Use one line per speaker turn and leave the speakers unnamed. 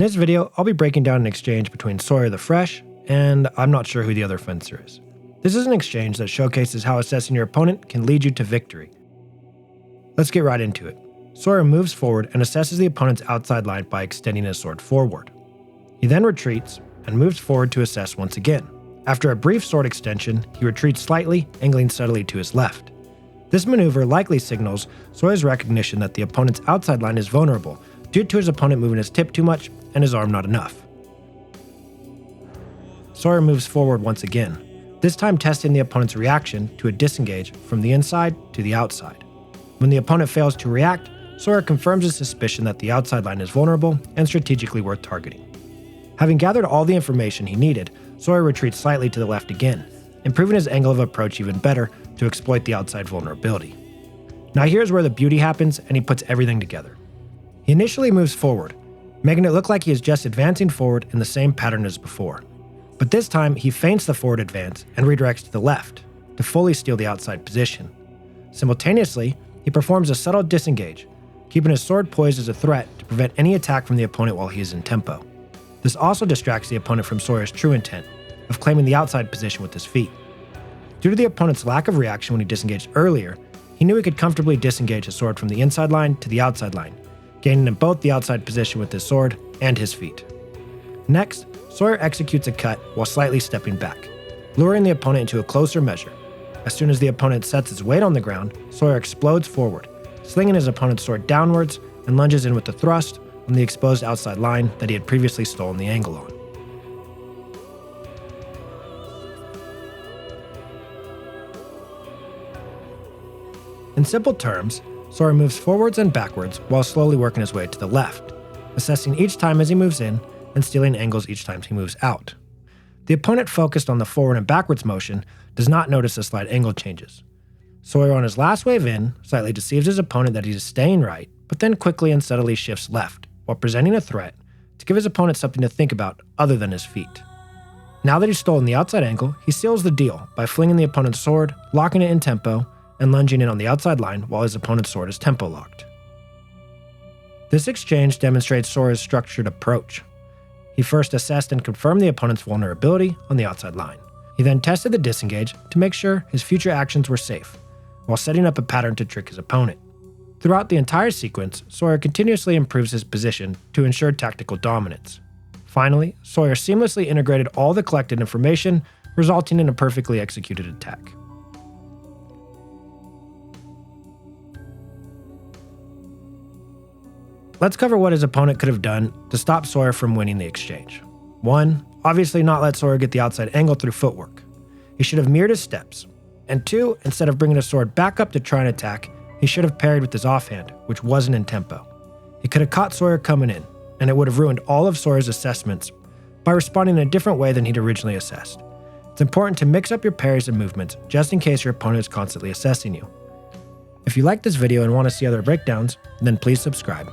In this video, I'll be breaking down an exchange between Sawyer the Fresh, and I'm not sure who the other fencer is. This is an exchange that showcases how assessing your opponent can lead you to victory. Let's get right into it. Sawyer moves forward and assesses the opponent's outside line by extending his sword forward. He then retreats and moves forward to assess once again. After a brief sword extension, he retreats slightly, angling subtly to his left. This maneuver likely signals Sawyer's recognition that the opponent's outside line is vulnerable due to his opponent moving his tip too much and his arm not enough. Sawyer moves forward once again, this time testing the opponent's reaction to a disengage from the inside to the outside. When the opponent fails to react, Sawyer confirms his suspicion that the outside line is vulnerable and strategically worth targeting. Having gathered all the information he needed, Sawyer retreats slightly to the left again, improving his angle of approach even better to exploit the outside vulnerability. Now here's where the beauty happens and he puts everything together. He initially moves forward, making it look like he is just advancing forward in the same pattern as before. But this time he feints the forward advance and redirects to the left to fully steal the outside position. Simultaneously, he performs a subtle disengage, keeping his sword poised as a threat to prevent any attack from the opponent while he is in tempo. This also distracts the opponent from Sawyer's true intent of claiming the outside position with his feet. Due to the opponent's lack of reaction when he disengaged earlier, he knew he could comfortably disengage his sword from the inside line to the outside line, gaining in both the outside position with his sword and his feet. Next, Sawyer executes a cut while slightly stepping back, luring the opponent into a closer measure. As soon as the opponent sets his weight on the ground, Sawyer explodes forward, slinging his opponent's sword downwards and lunges in with a thrust on the exposed outside line that he had previously stolen the angle on. In simple terms, Sawyer moves forwards and backwards while slowly working his way to the left, assessing each time as he moves in and stealing angles each time he moves out. The opponent focused on the forward and backwards motion does not notice the slight angle changes. Sawyer on his last wave in slightly deceives his opponent that he is staying right, but then quickly and subtly shifts left while presenting a threat to give his opponent something to think about other than his feet. Now that he's stolen the outside angle, he seals the deal by flinging the opponent's sword, locking it in tempo, and lunging in on the outside line while his opponent's sword is tempo locked. This exchange demonstrates Sawyer's structured approach. He first assessed and confirmed the opponent's vulnerability on the outside line. He then tested the disengage to make sure his future actions were safe, while setting up a pattern to trick his opponent. Throughout the entire sequence, Sawyer continuously improves his position to ensure tactical dominance. Finally, Sawyer seamlessly integrated all the collected information, resulting in a perfectly executed attack. Let's cover what his opponent could have done to stop Sawyer from winning the exchange. 1. Obviously not let Sawyer get the outside angle through footwork. He should have mirrored his steps. And 2, instead of bringing his sword back up to try and attack, he should have parried with his offhand, which wasn't in tempo. He could have caught Sawyer coming in, and it would have ruined all of Sawyer's assessments by responding in a different way than he'd originally assessed. It's important to mix up your parries and movements just in case your opponent is constantly assessing you. If you like this video and want to see other breakdowns, then please subscribe.